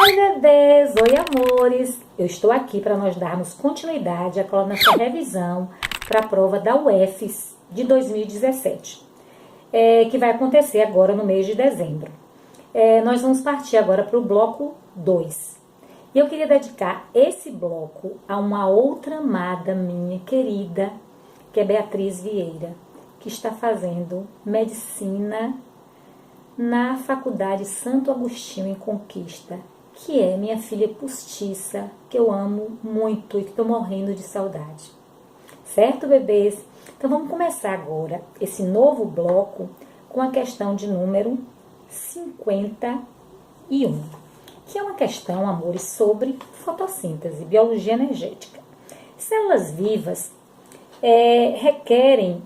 Oi, bebês! Oi, amores! Eu estou aqui para nós darmos continuidade à nossa revisão para a prova da UFES de 2017, que vai acontecer agora no mês de dezembro. Nós vamos partir agora para o bloco 2. E eu queria dedicar esse bloco a uma outra amada minha querida, que é Beatriz Vieira, que está fazendo medicina na Faculdade Santo Agostinho em Conquista, que é minha filha postiça, que eu amo muito e que estou morrendo de saudade. Certo, bebês? Então vamos começar agora esse novo bloco com a questão de número 51, que é uma questão, amores, sobre fotossíntese, biologia energética. Células vivas requerem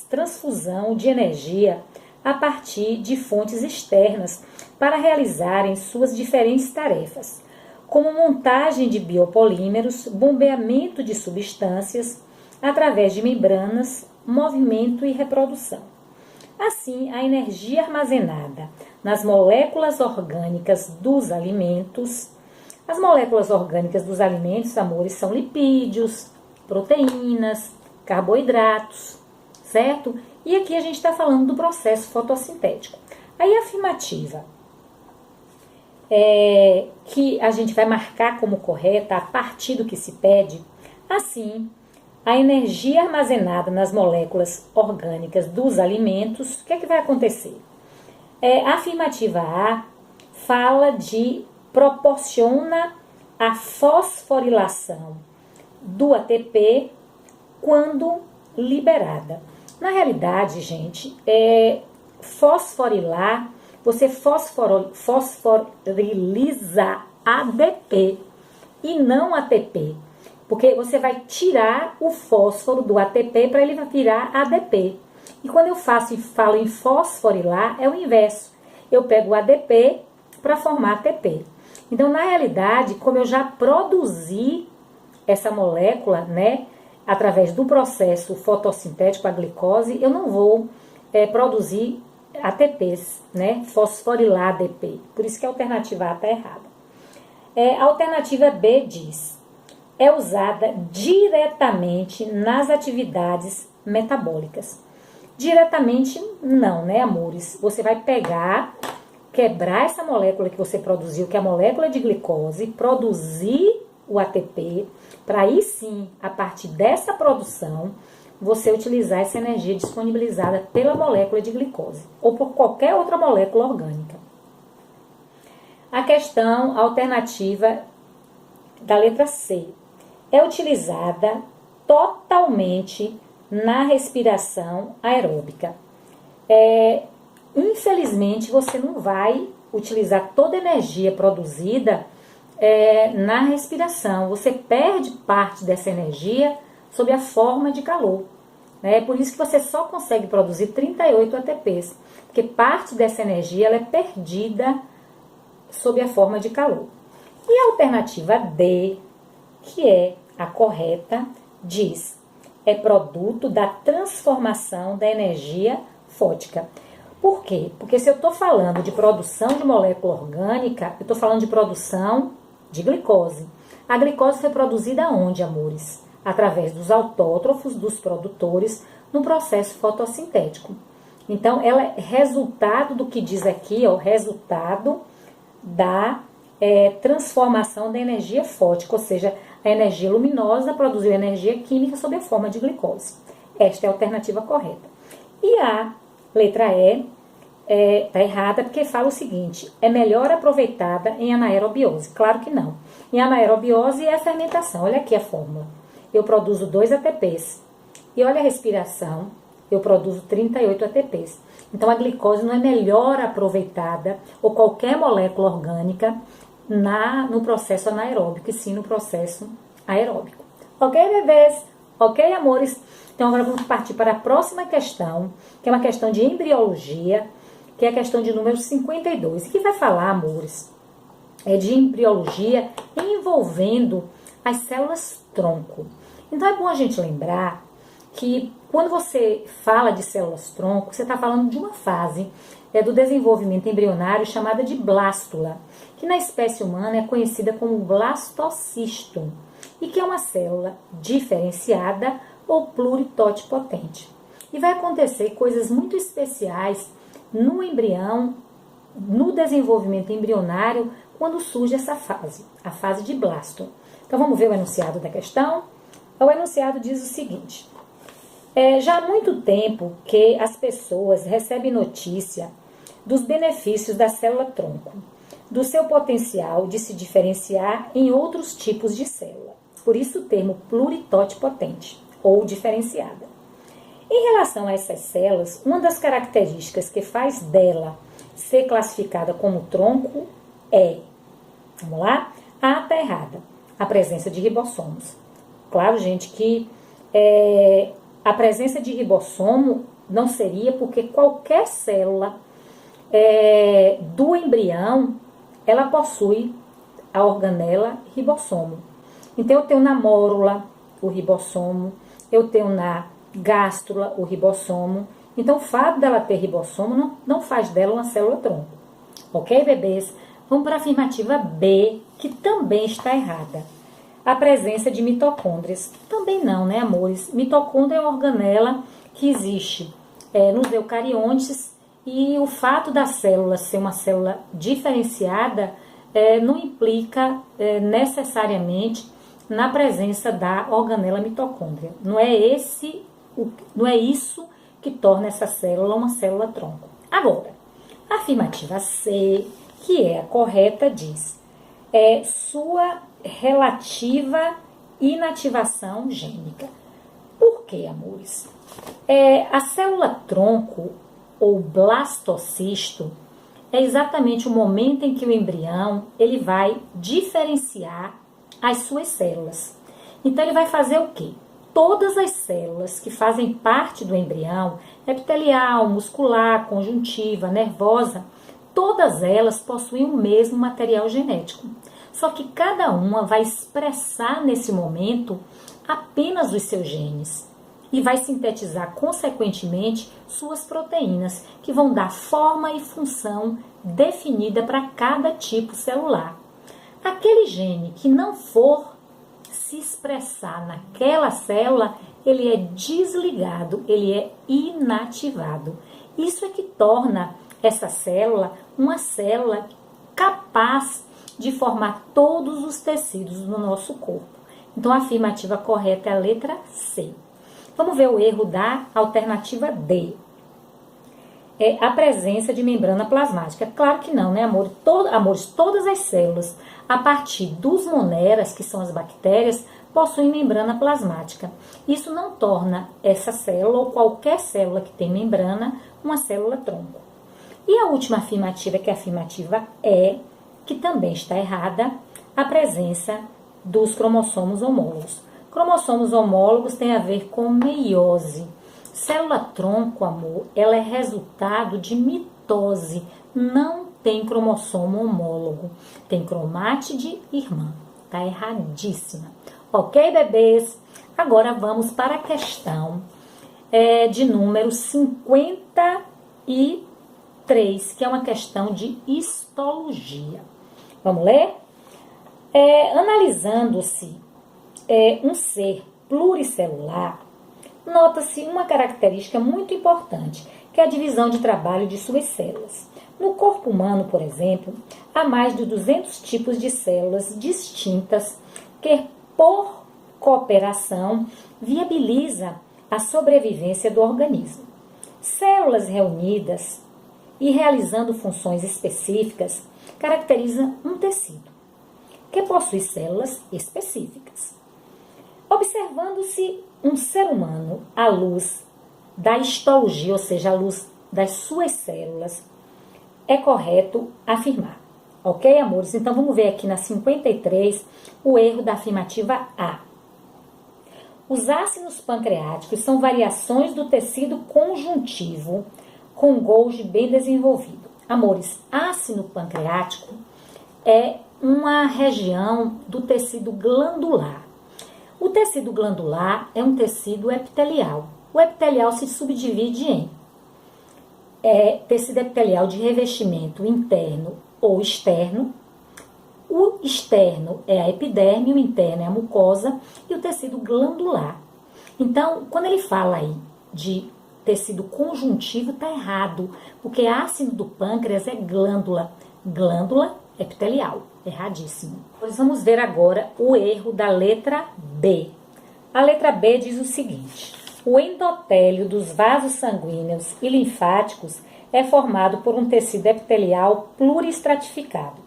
transfusão de energia a partir de fontes externas para realizarem suas diferentes tarefas, como montagem de biopolímeros, bombeamento de substâncias através de membranas, movimento e reprodução. Assim, a energia armazenada nas moléculas orgânicas dos alimentos. As moléculas orgânicas dos alimentos, amores, são lipídios, proteínas, carboidratos, certo? E aqui a gente está falando do processo fotossintético. Aí a afirmativa que a gente vai marcar como correta a partir do que se pede, assim, a energia armazenada nas moléculas orgânicas dos alimentos, o que é que vai acontecer? A afirmativa A fala de proporciona a fosforilação do ATP quando liberada. Na realidade, gente, fosforilar, você fosforiliza ADP e não ATP, porque você vai tirar o fósforo do ATP para ele virar ADP. E quando eu falo em fosforilar, é o inverso. Eu pego o ADP para formar ATP. Então, na realidade, como eu já produzi essa molécula, né, através do processo fotossintético, a glicose, eu não vou produzir ATPs, né, fosforilar ADP. Por isso que a alternativa A está errada. A alternativa B diz: é usada diretamente nas atividades metabólicas. Diretamente não, né, amores? Você vai quebrar essa molécula que você produziu, que é a molécula de glicose, produzir o ATP, para aí sim, a partir dessa produção, você utilizar essa energia disponibilizada pela molécula de glicose, ou por qualquer outra molécula orgânica. A questão alternativa da letra C é utilizada totalmente na respiração aeróbica. Infelizmente, você não vai utilizar toda a energia produzida na respiração. Você perde parte dessa energia sob a forma de calor. É por isso que você só consegue produzir 38 ATPs, porque parte dessa energia ela é perdida sob a forma de calor. E a alternativa D, que é a correta, diz: é produto da transformação da energia fótica. Por quê? Porque se eu estou falando de produção de molécula orgânica, eu estou falando de produção de glicose. A glicose foi produzida onde, amores? Através dos autótrofos, dos produtores, no processo fotossintético. Então, ela é resultado do que diz aqui, resultado da transformação da energia fótica, ou seja, a energia luminosa produziu energia química sob a forma de glicose. Esta é a alternativa correta. E a letra E está errada porque fala o seguinte: é melhor aproveitada em anaerobiose. Claro que não. Em anaerobiose é a fermentação. Olha aqui a fórmula. Eu produzo 2 ATPs. E olha a respiração, eu produzo 38 ATPs. Então a glicose não é melhor aproveitada, ou qualquer molécula orgânica, no processo anaeróbico, e sim no processo aeróbico. Ok, bebês? Ok, amores? Então agora vamos partir para a próxima questão, que é uma questão de embriologia, que é a questão de número 52, e que vai falar, amores, de embriologia envolvendo as células tronco. Então é bom a gente lembrar que quando você fala de células-tronco, você está falando de uma fase do desenvolvimento embrionário chamada de blástula, que na espécie humana é conhecida como blastocisto, e que é uma célula diferenciada ou pluritotipotente. E vai acontecer coisas muito especiais no embrião, no desenvolvimento embrionário, quando surge essa fase, a fase de blasto. Então vamos ver o enunciado da questão? O enunciado diz o seguinte: já há muito tempo que as pessoas recebem notícia dos benefícios da célula-tronco, do seu potencial de se diferenciar em outros tipos de célula. Por isso o termo pluritotipotente, ou diferenciada. Em relação a essas células, uma das características que faz dela ser classificada como tronco é, vamos lá, A está errada, a presença de ribossomos. Claro, gente, que a presença de ribossomo não seria porque qualquer célula do embrião, ela possui a organela ribossomo. Então, eu tenho na mórula o ribossomo, eu tenho na gástrula o ribossomo. Então, o fato dela ter ribossomo não faz dela uma célula-tronco. Ok, bebês? Vamos para a afirmativa B, que também está errada. A presença de mitocôndrias. Também não, né, amores? Mitocôndria é uma organela que existe nos eucariontes, e o fato da célula ser uma célula diferenciada não implica necessariamente na presença da organela mitocôndria. Não é isso que torna essa célula uma célula-tronco. Agora, a afirmativa C, que é a correta, diz sua relativa inativação gênica. Por quê, amores? A célula-tronco, ou blastocisto, é exatamente o momento em que o embrião ele vai diferenciar as suas células. Então, ele vai fazer o quê? Todas as células que fazem parte do embrião, epitelial, muscular, conjuntiva, nervosa, todas elas possuem o mesmo material genético. Só que cada uma vai expressar nesse momento apenas os seus genes e vai sintetizar, consequentemente, suas proteínas, que vão dar forma e função definida para cada tipo celular. Aquele gene que não for se expressar naquela célula, ele é desligado, ele é inativado. Isso é que torna essa célula uma célula capaz de formar todos os tecidos no nosso corpo. Então, a afirmativa correta é a letra C. Vamos ver o erro da alternativa D. A presença de membrana plasmática. Claro que não, né, amor? Amores, todas as células, a partir dos moneras, que são as bactérias, possuem membrana plasmática. Isso não torna essa célula, ou qualquer célula que tem membrana, uma célula-tronco. E a última afirmativa, que é a afirmativa E, que também está errada, a presença dos cromossomos homólogos. Cromossomos homólogos tem a ver com meiose. Célula-tronco, amor, ela é resultado de mitose. Não tem cromossomo homólogo. Tem cromátide irmã. Tá erradíssima. Ok, bebês? Agora vamos para a questão de número 53, que é uma questão de histologia. Vamos ler? Analisando-se um ser pluricelular, nota-se uma característica muito importante, que é a divisão de trabalho de suas células. No corpo humano, por exemplo, há mais de 200 tipos de células distintas que, por cooperação, viabiliza a sobrevivência do organismo. Células reunidas e realizando funções específicas caracterizam um tecido, que possui células específicas. Observando-se um ser humano à luz da histologia, ou seja, à luz das suas células, é correto afirmar. Ok, amores? Então, vamos ver aqui na 53 o erro da afirmativa A. Os ácidos pancreáticos são variações do tecido conjuntivo com Golgi bem desenvolvido. Amores, ácido pancreático é uma região do tecido glandular. O tecido glandular é um tecido epitelial. O epitelial se subdivide em tecido epitelial de revestimento interno ou externo. O externo é a epiderme, o interno é a mucosa e o tecido glandular. Então, quando ele fala aí de tecido conjuntivo, está errado, porque ácido do pâncreas é glândula epitelial, erradíssimo. Pois vamos ver agora o erro da letra B. A letra B diz o seguinte: o endotélio dos vasos sanguíneos e linfáticos é formado por um tecido epitelial pluriestratificado.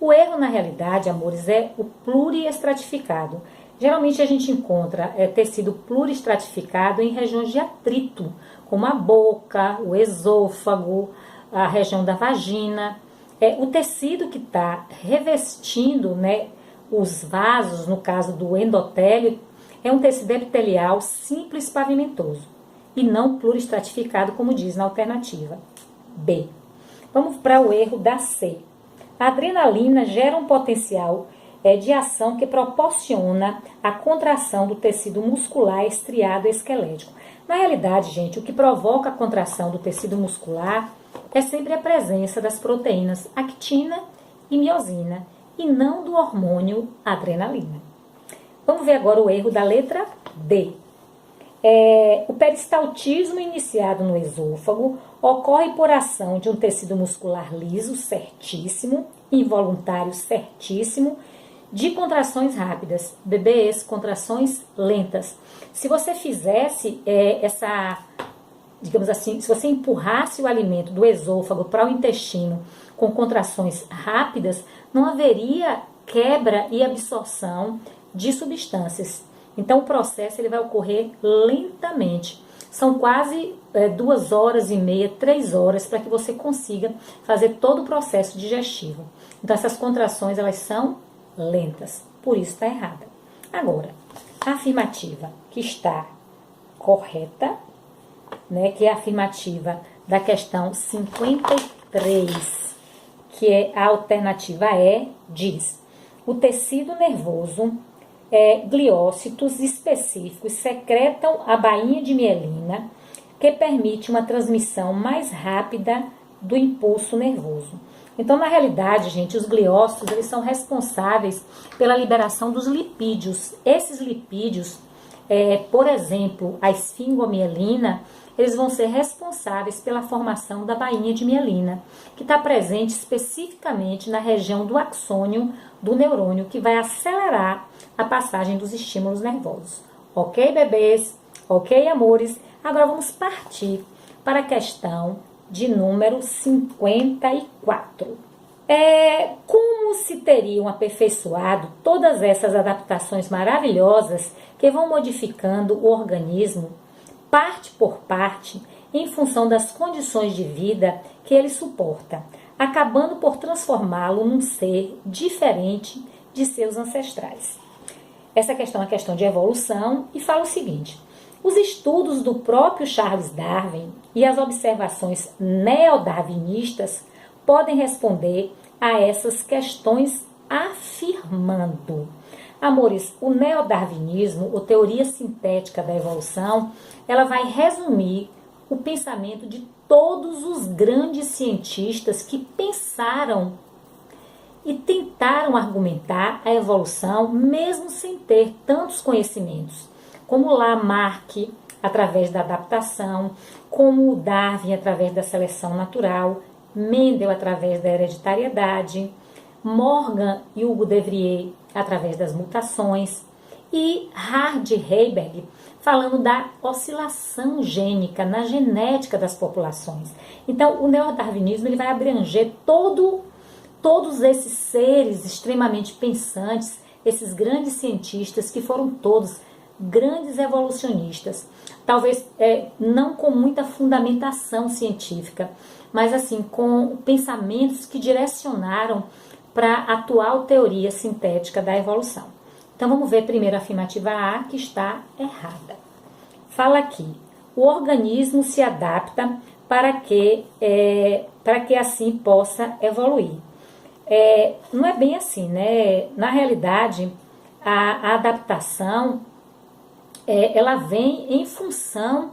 O erro, na realidade, amores, é o pluriestratificado. Geralmente a gente encontra tecido pluriestratificado em regiões de atrito, como a boca, o esôfago, a região da vagina. O tecido que está revestindo, né, os vasos, no caso do endotélio, é um tecido epitelial simples pavimentoso e não pluriestratificado, como diz na alternativa B. Vamos para o erro da C. A adrenalina gera um potencial de ação que proporciona a contração do tecido muscular estriado esquelético. Na realidade, gente, o que provoca a contração do tecido muscular é sempre a presença das proteínas actina e miosina, e não do hormônio adrenalina. Vamos ver agora o erro da letra D. O peristaltismo iniciado no esôfago ocorre por ação de um tecido muscular liso, certíssimo, involuntário, certíssimo, de contrações rápidas, bebês, contrações lentas. Se você fizesse digamos assim, se você empurrasse o alimento do esôfago para o intestino com contrações rápidas, não haveria quebra e absorção de substâncias. Então, o processo ele vai ocorrer lentamente. São quase 2 horas e meia, 3 horas, para que você consiga fazer todo o processo digestivo. Então, essas contrações, elas são lentas. Por isso, está errada. Agora, a afirmativa que está correta, né, que é a afirmativa da questão 53, que é a alternativa E, diz: o tecido nervoso, gliócitos específicos secretam a bainha de mielina, que permite uma transmissão mais rápida do impulso nervoso. Então, na realidade, gente, os gliócitos eles são responsáveis pela liberação dos lipídios. Esses lipídios, por exemplo, a esfingomielina, eles vão ser responsáveis pela formação da bainha de mielina, que está presente especificamente na região do axônio do neurônio, que vai acelerar a passagem dos estímulos nervosos. Ok, bebês? Ok, amores? Agora vamos partir para a questão de número 54. Como se teriam aperfeiçoado todas essas adaptações maravilhosas que vão modificando o organismo, parte por parte, em função das condições de vida que ele suporta, acabando por transformá-lo num ser diferente de seus ancestrais. Essa questão é uma questão de evolução e fala o seguinte: os estudos do próprio Charles Darwin e as observações neodarwinistas podem responder a essas questões afirmando. Amores, o neodarwinismo, ou teoria sintética da evolução, ela vai resumir o pensamento de todos os grandes cientistas que pensaram e tentaram argumentar a evolução mesmo sem ter tantos conhecimentos, como Lamarck, através da adaptação, como Darwin, através da seleção natural, Mendel, através da hereditariedade, Morgan e Hugo de Vries, através das mutações, e Hard Heiberg, falando da oscilação gênica na genética das populações. Então, o neodarwinismo ele vai abranger todos esses seres extremamente pensantes, esses grandes cientistas que foram todos grandes evolucionistas, talvez não com muita fundamentação científica, mas assim com pensamentos que direcionaram para a atual teoria sintética da evolução. Então vamos ver primeiro a afirmativa A, que está errada. Fala aqui: o organismo se adapta para que assim possa evoluir. Não é bem assim, né? Na realidade, a adaptação ela vem em função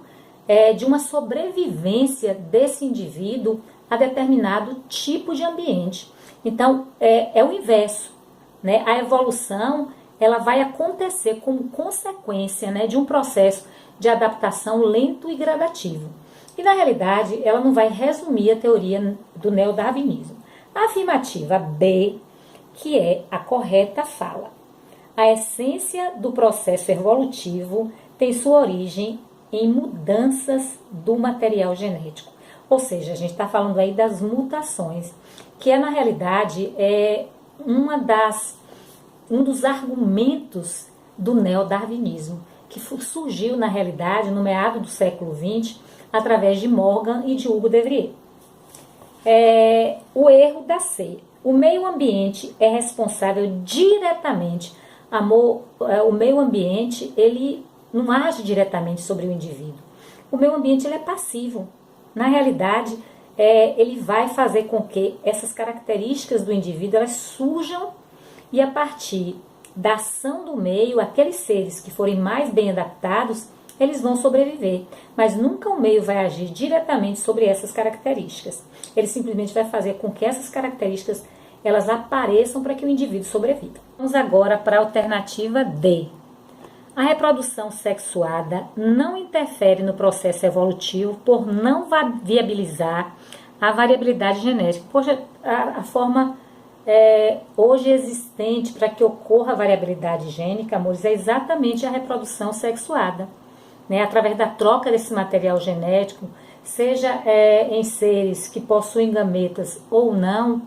de uma sobrevivência desse indivíduo a determinado tipo de ambiente. Então, é o inverso, né? A evolução, ela vai acontecer como consequência, né, de um processo de adaptação lento e gradativo. E, na realidade, ela não vai resumir a teoria do neodarwinismo. A afirmativa B, que é a correta, fala: a essência do processo evolutivo tem sua origem em mudanças do material genético. Ou seja, a gente está falando aí das mutações, que na realidade um dos argumentos do neodarwinismo, que surgiu na realidade no meado do século XX, através de Morgan e de Hugo de Vries. O erro da C. O meio ambiente é responsável diretamente. O meio ambiente, ele não age diretamente sobre o indivíduo. O meio ambiente, ele é passivo. Na realidade, ele vai fazer com que essas características do indivíduo elas surjam, e a partir da ação do meio, aqueles seres que forem mais bem adaptados, eles vão sobreviver. Mas nunca o meio vai agir diretamente sobre essas características. Ele simplesmente vai fazer com que essas características elas apareçam para que o indivíduo sobreviva. Vamos agora para a alternativa D. A reprodução sexuada não interfere no processo evolutivo por não viabilizar a variabilidade genética. Poxa, a forma hoje existente para que ocorra a variabilidade gênica, amores, é exatamente a reprodução sexuada, né? Através da troca desse material genético, seja em seres que possuem gametas ou não,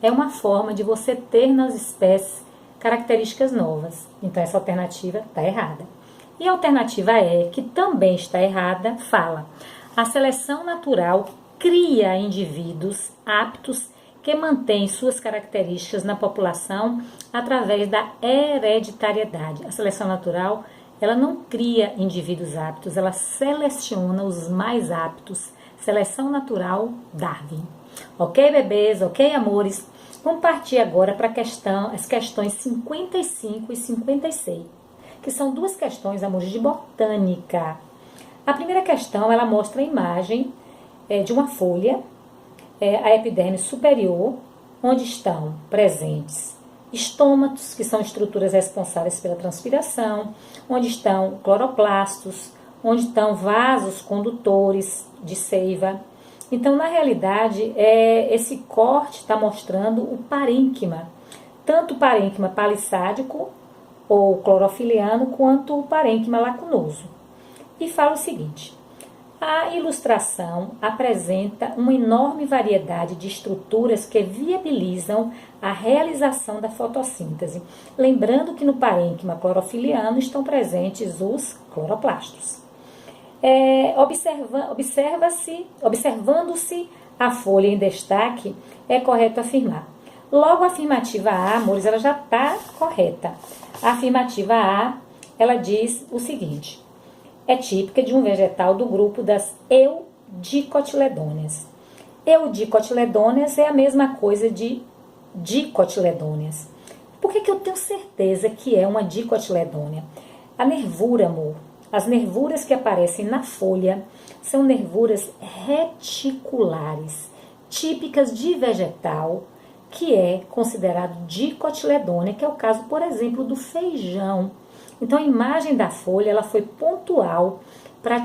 é uma forma de você ter nas espécies características novas. Então essa alternativa está errada. E a alternativa E, que também está errada, fala: a seleção natural cria indivíduos aptos que mantêm suas características na população através da hereditariedade. A seleção natural, ela não cria indivíduos aptos, ela seleciona os mais aptos. Seleção natural, Darwin. Ok, bebês? Ok, amores? Vamos partir agora para as questões 55 e 56, que são duas questões, amores, de botânica. A primeira questão, ela mostra a imagem de uma folha, a epiderme superior, onde estão presentes estômatos, que são estruturas responsáveis pela transpiração, onde estão cloroplastos, onde estão vasos condutores de seiva. Então, na realidade, esse corte está mostrando o parênquima, tanto o parênquima palissádico ou clorofiliano, quanto o parênquima lacunoso. E fala o seguinte: a ilustração apresenta uma enorme variedade de estruturas que viabilizam a realização da fotossíntese. Lembrando que no parênquima clorofiliano estão presentes os cloroplastos. Observando-se a folha em destaque, é correto afirmar. Logo, a afirmativa A, amores, ela já está correta. A afirmativa A, ela diz o seguinte: é típica de um vegetal do grupo das eudicotiledôneas. Eudicotiledôneas é a mesma coisa de dicotiledôneas. Por que eu tenho certeza que é uma dicotiledônea? A nervura, amor, as nervuras que aparecem na folha são nervuras reticulares, típicas de vegetal, que é considerado dicotiledônea, que é o caso, por exemplo, do feijão. Então, a imagem da folha ela foi pontual para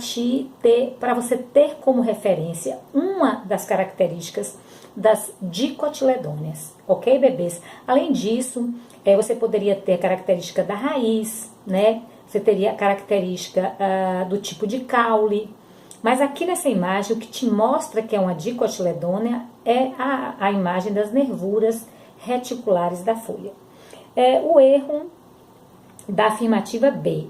você ter como referência uma das características das dicotiledôneas, ok, bebês? Além disso, você poderia ter a característica da raiz, né? Você teria a característica do tipo de caule. Mas aqui nessa imagem, o que te mostra que é uma dicotiledônea é a imagem das nervuras reticulares da folha. O erro da afirmativa B.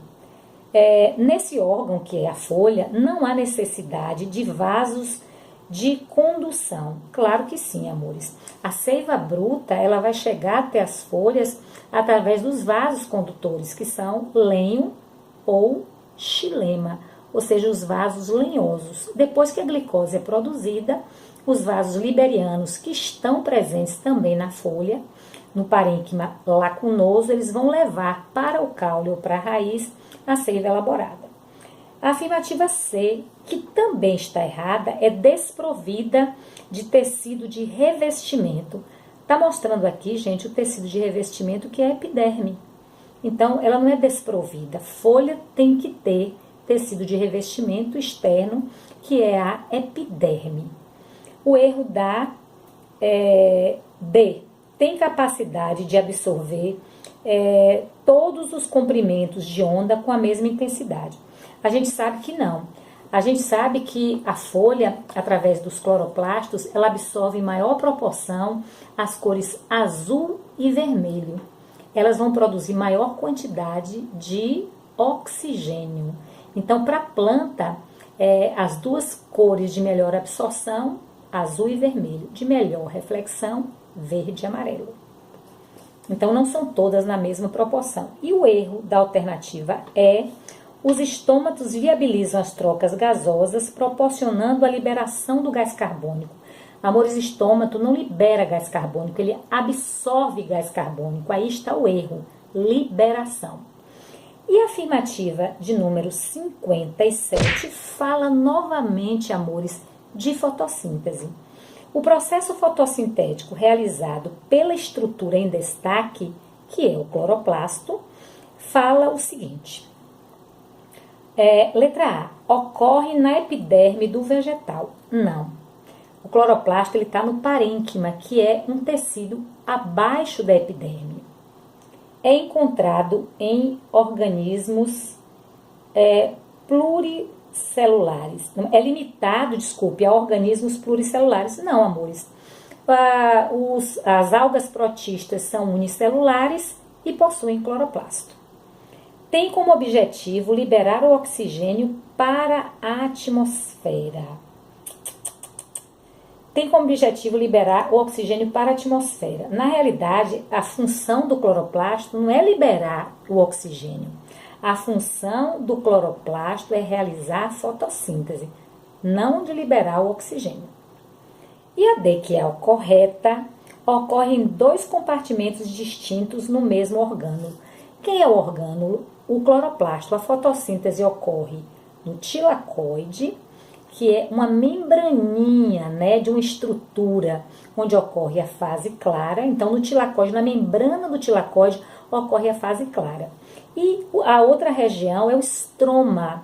Nesse órgão, que é a folha, não há necessidade de vasos de condução. Claro que sim, amores. A seiva bruta, ela vai chegar até as folhas através dos vasos condutores, que são lenho ou xilema, ou seja, os vasos lenhosos. Depois que a glicose é produzida, os vasos liberianos, que estão presentes também na folha, no parênquima lacunoso, eles vão levar para o caule ou para a raiz a seiva elaborada. A afirmativa C, que também está errada, é desprovida de tecido de revestimento. Está mostrando aqui, gente, o tecido de revestimento que é a epiderme. Então, ela não é desprovida. Folha tem que ter tecido de revestimento externo, que é a epiderme. O erro da D, tem capacidade de absorver todos os comprimentos de onda com a mesma intensidade. A gente sabe que não. A gente sabe que a folha, através dos cloroplastos, ela absorve em maior proporção as cores azul e vermelho. Elas vão produzir maior quantidade de oxigênio. Então, para a planta, as duas cores de melhor absorção, azul e vermelho, de melhor reflexão, verde e amarelo. Então, não são todas na mesma proporção. E o erro da alternativa é: os estômatos viabilizam as trocas gasosas, proporcionando a liberação do gás carbônico. Amores, estômato não libera gás carbônico, ele absorve gás carbônico. Aí está o erro, liberação. E a afirmativa de número 57 fala novamente, amores, de fotossíntese. O processo fotossintético realizado pela estrutura em destaque, que é o cloroplasto, fala o seguinte. Letra A, ocorre na epiderme do vegetal. Não. O cloroplasto está no parênquima, que é um tecido abaixo da epiderme. É encontrado em organismos pluricelulares. É limitado, a organismos pluricelulares. Não, amores. As algas protistas são unicelulares e possuem cloroplasto. Tem como objetivo liberar o oxigênio para a atmosfera. Na realidade, a função do cloroplasto não é liberar o oxigênio. A função do cloroplasto é realizar a fotossíntese, não de liberar o oxigênio. E a D, que é a correta, ocorre em dois compartimentos distintos no mesmo orgânulo. Quem é o orgânulo? O cloroplasto. A fotossíntese ocorre no tilacoide, que é uma membraninha, de uma estrutura onde ocorre a fase clara. Então, no tilacoide, na membrana do tilacoide, ocorre a fase clara. E a outra região é o estroma,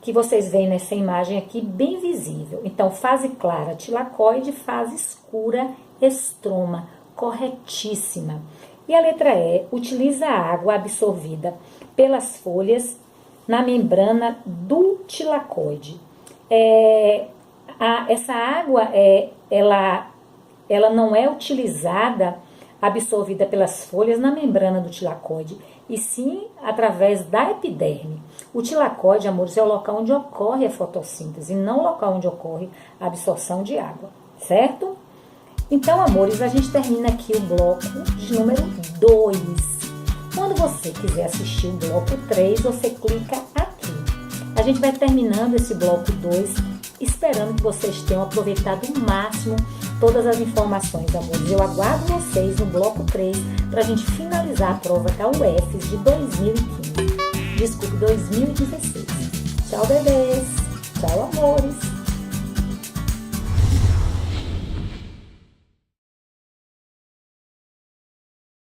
que vocês veem nessa imagem aqui, bem visível. Então, fase clara, tilacoide, fase escura, estroma. Corretíssima. E a letra E, utiliza a água absorvida pelas folhas na membrana do tilacoide. Essa água, ela não é utilizada, absorvida pelas folhas na membrana do tilacoide, e sim através da epiderme. O tilacoide, amores, é o local onde ocorre a fotossíntese, e não o local onde ocorre a absorção de água, certo? Então, amores, a gente termina aqui o bloco de número 2. Quando você quiser assistir o bloco 3, você clica aqui. A gente vai terminando esse bloco 2, esperando que vocês tenham aproveitado o máximo todas as informações, amores. Eu aguardo vocês no bloco 3 para a gente finalizar a prova da UFES de 2015. Desculpe, 2016. Tchau, bebês. Tchau, amores.